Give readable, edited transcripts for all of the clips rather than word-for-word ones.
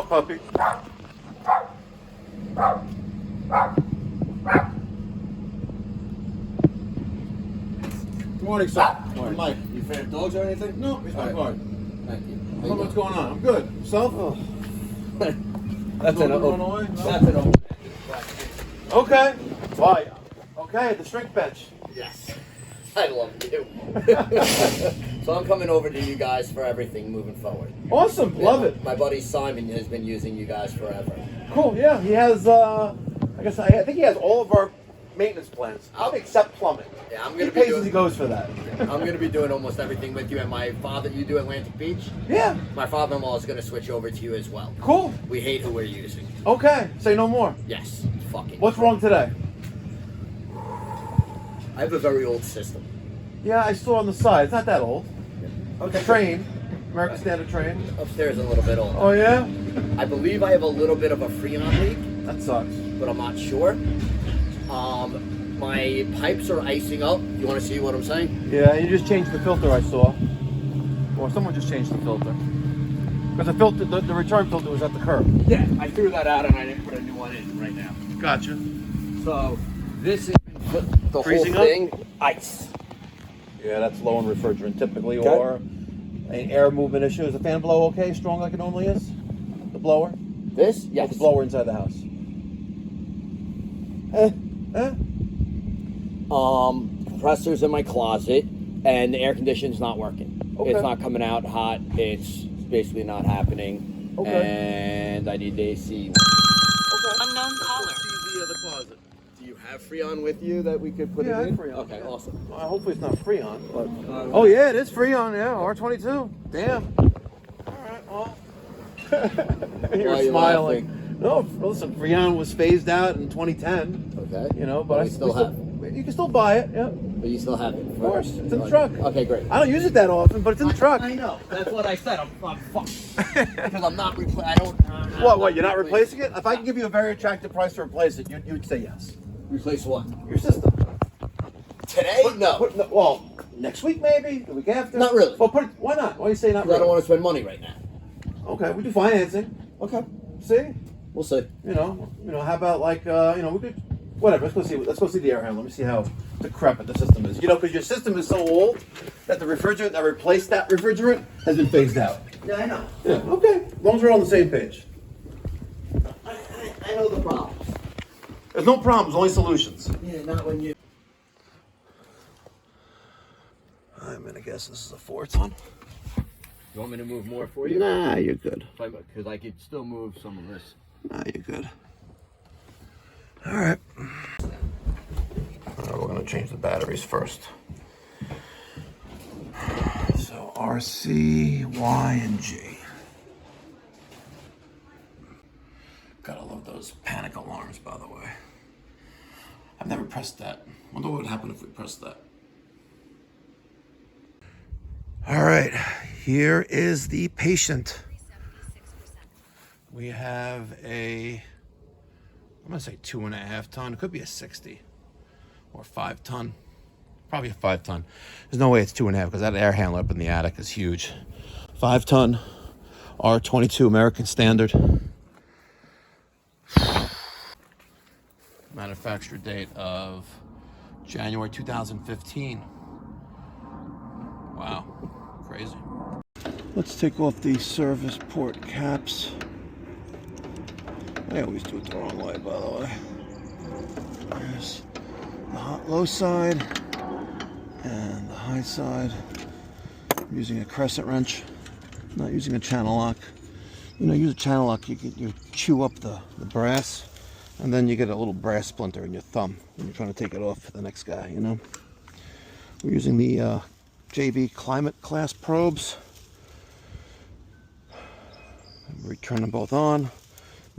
puppy. Good morning, sir. Morning. Mike. You fan of dogs or anything? No, he's my card. Thank you. What's going on? I'm good. Yourself? Oh. That's an Illinois. That's an open. Okay. Why? Okay, the shrink bench. Yes. I love you. So I'm coming over to you guys for everything moving forward. Awesome. Love it. My buddy Simon has been using you guys forever. Cool. Yeah, he has. I think he has all of our maintenance plans, except plumbing. Yeah, I'm He gonna pays be as he goes for that. I'm gonna be doing almost everything with you. And my father, you do Atlantic Beach. Yeah. My father-in-law is gonna switch over to you as well. Cool. We hate who we're using. Okay. Say no more. Yes. Fucking. What's wrong today? I have a very old system. Yeah, I saw on the side. It's not that old. Okay. Trane, American Standard Trane. Upstairs a little bit old. Oh yeah. I believe I have a little bit of a Freon leak, That sucks. but I'm not sure. My pipes are icing up. You want to see what I'm saying? Yeah, you just changed the filter. I saw. Or someone just changed the filter. Because the filter, the return filter was at the curb. Yeah, I threw that out and I didn't put a new one in right now. Gotcha. So this is the Freezing whole thing. Ice. Yeah, that's low in refrigerant typically, Okay. or an air movement issue. Is the fan blow okay, strong like it normally is? The blower? This? Or Yes. the blower inside the house? Compressor's in my closet and the air conditioning's not working. Okay. It's not coming out hot. It's basically not happening. Okay. And I need the AC. Okay. Unknown caller. The closet. Do you have Freon with you that we could put Yeah, I it in? have Freon. Okay, awesome. Hopefully it's not Freon, but... Oh yeah, it is Freon, yeah, R22. Damn. Alright, well... You're Why are you smiling. laughing? No, listen, Freon was phased out in 2010. Okay. You know, but we still have it. You can still buy it, yeah. But you still have it. Of course, it's in the truck. Okay, great. I don't use it that often, but it's in the truck. I know. That's what I said. I'm fucked. Because I'm not I don't. What, you're not replacing it? If I can give you a very attractive price to replace it, you'd say yes. Replace what? Your system. Today? No. Well, next week maybe, the week after. Not really. Well, why not? Why do you say not Because really? I don't want to spend money right now. Okay, we do financing. Okay. See? We'll see. You know, how about like, we could, whatever. Let's go see the air handler. Let me see how decrepit the system is. You know, because your system is so old that the refrigerant that replaced that refrigerant has been phased out. Yeah, I know. Yeah. Okay. As long as we're all on the same page. I know the problems. There's no problems, only solutions. Yeah, not when you. I'm gonna guess this is a 4-ton. You want me to move more for you? Nah, you're good. Because I could still move some of this. Nah, you're good. All right. We're gonna change the batteries first. So RC, Y, and G. Gotta love those panic alarms, by the way. I've never pressed that. Wonder what would happen if we pressed that. All right, here is the patient. We have I'm gonna say 2.5 ton. It could be a 60 or 5 ton. Probably a 5 ton. There's no way it's 2.5 because that air handler up in the attic is huge. 5 ton, R22 American Standard. Manufacture date of January 2015. Wow, crazy. Let's take off the service port caps. I always do it the wrong way, by the way. There's the low side and the high side. I'm using a crescent wrench, not using a channel lock. You know, use a channel lock, you chew up the brass, and then you get a little brass splinter in your thumb when you're trying to take it off for the next guy, you know. We're using the JB Climate Class probes. Return them both on.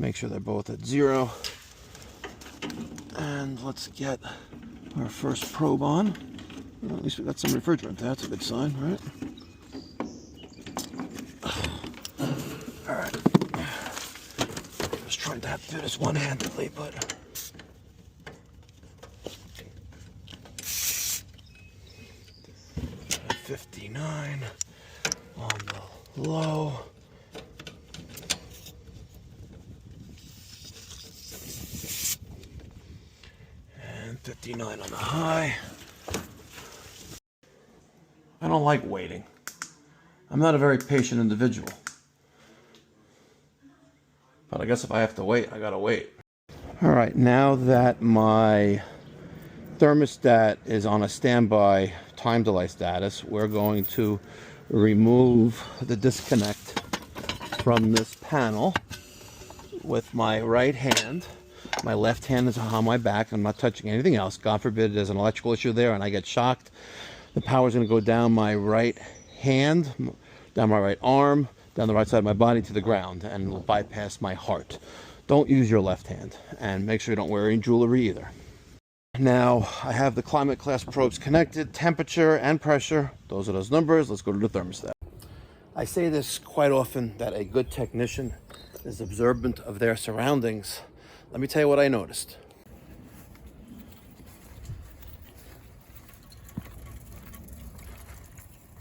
Make sure they're both at 0. And let's get our first probe on. Well, at least we got some refrigerant. That's a good sign, right? All right. Just trying to have to do this one-handedly, but 59 on the low. 59 on the high. I don't like waiting. I'm not a very patient individual. But I guess if I have to wait, I gotta wait. All right, now that my thermostat is on a standby time delay status, we're going to remove the disconnect from this panel with my right hand. My left hand is on my back. I'm not touching anything else. God forbid there's an electrical issue there and I get shocked. The power is going to go down my right hand, down my right arm, down the right side of my body to the ground, and will bypass my heart. Don't use your left hand, and make sure you don't wear any jewelry either. Now I have the climate class probes connected, temperature and pressure. Those are those numbers. Let's go to the thermostat. I say this quite often, that a good technician is observant of their surroundings. Let me tell you what I noticed.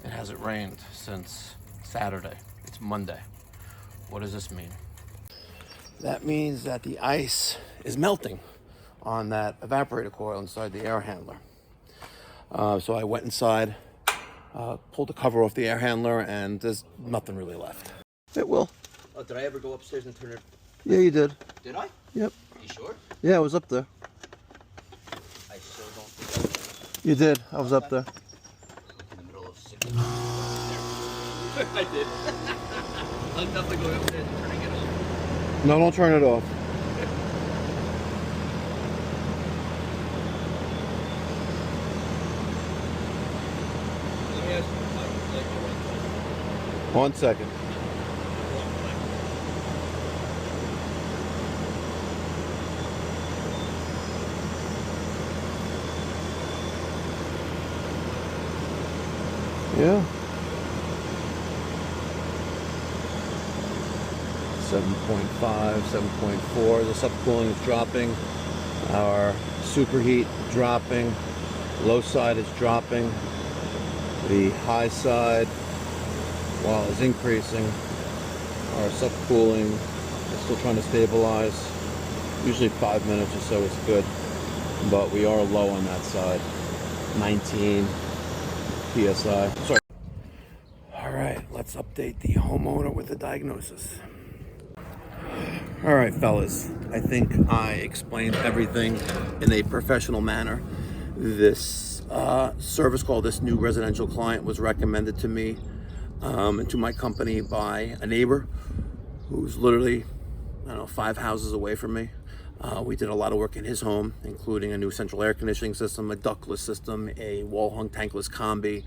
It hasn't rained since Saturday. It's Monday. What does this mean? That means that the ice is melting on that evaporator coil inside the air handler. So I went inside, pulled the cover off the air handler, and there's nothing really left. It will. Oh, did I ever go upstairs and turn it? Yeah, you did. Did I? Yep. You sure? Yeah, I was up there. I still don't think You did. I was up there. in the middle of 6. I did. I'm definitely going upstairs and turning it off. No, don't turn it off. Let me ask you, 1 second. Yeah. 7.5, 7.4. The subcooling is dropping. Our superheat dropping. Low side is dropping. The high side, while is increasing. Our subcooling is still trying to stabilize. Usually 5 minutes or so is good, but we are low on that side. 19 PSI. Sorry. All right, let's update the homeowner with the diagnosis. All right, fellas, I think I explained everything in a professional manner. This service call, this new residential client, was recommended to me and to my company by a neighbor who's literally, I don't know, 5 houses away from me. We did a lot of work in his home, including a new central air conditioning system, a ductless system, a wall-hung tankless combi,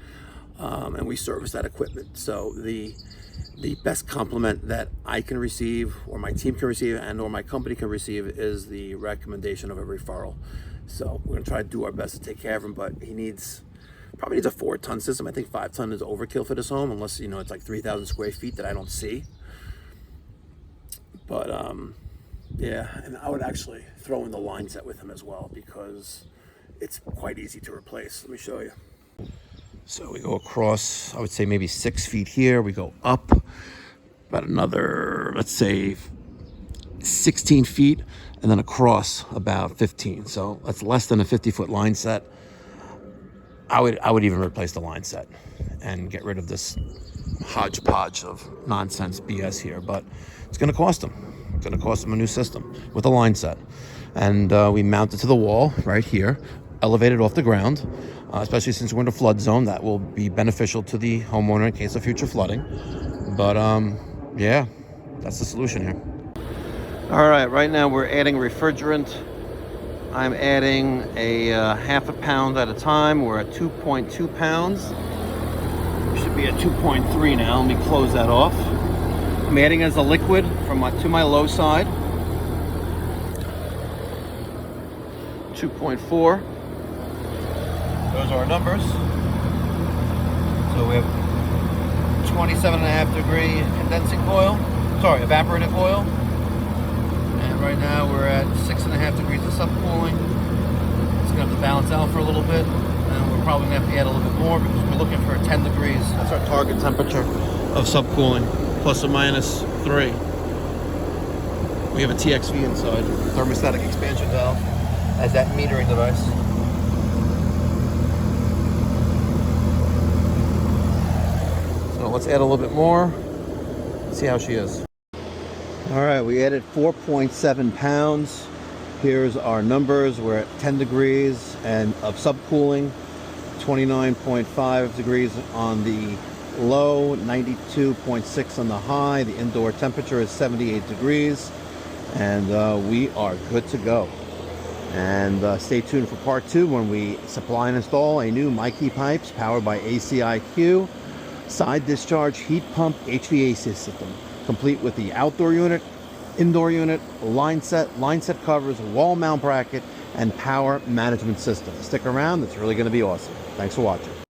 and we service that equipment. So the best compliment that I can receive, or my team can receive, and or my company can receive, is the recommendation of a referral. So we're gonna try to do our best to take care of him, but he probably needs a 4-ton system. I think 5 ton is overkill for this home, unless, you know, it's like 3,000 square feet that I don't see. But yeah, and I would actually throw in the line set with him as well, because it's quite easy to replace. Let me show you. So we go across, I would say maybe 6 feet here. We go up about another, let's say 16 feet, and then across about 15. So that's less than a 50-foot line set. I would even replace the line set and get rid of this hodgepodge of nonsense BS here, but it's going to cost them. It's going to cost them a new system with a line set. And we mount it to the wall right here, elevated off the ground, especially since we're in a flood zone. That will be beneficial to the homeowner in case of future flooding. But yeah, that's the solution here. All right now we're adding refrigerant. I'm adding a half a pound at a time. We're at 2.2 pounds. We should be at 2.3 now. Let me close that off. I'm adding as a liquid to my low side. 2.4. Those are our numbers. So we have 27.5 degree condensing coil. Sorry, evaporative coil. And right now we're at 6.5 degrees of subcooling. It's gonna have to balance out for a little bit. And we're probably gonna have to add a little bit more because we're looking for 10 degrees. That's our target temperature of subcooling, plus or minus 3. We have a TXV inside, thermostatic expansion valve, as that metering device. let's add a little bit more. See how she is. All right, we added 4.7 pounds. Here's our numbers. We're at 10 degrees and of subcooling, 29.5 degrees on the low, 92.6 on the high. The indoor temperature is 78 degrees, and we are good to go. And stay tuned for part 2 when we supply and install a new Mikey Pipes powered by ACiQ side discharge heat pump HVAC system, complete with the outdoor unit, indoor unit, line set covers, wall mount bracket, and power management system. Stick around, it's really going to be awesome. Thanks for watching.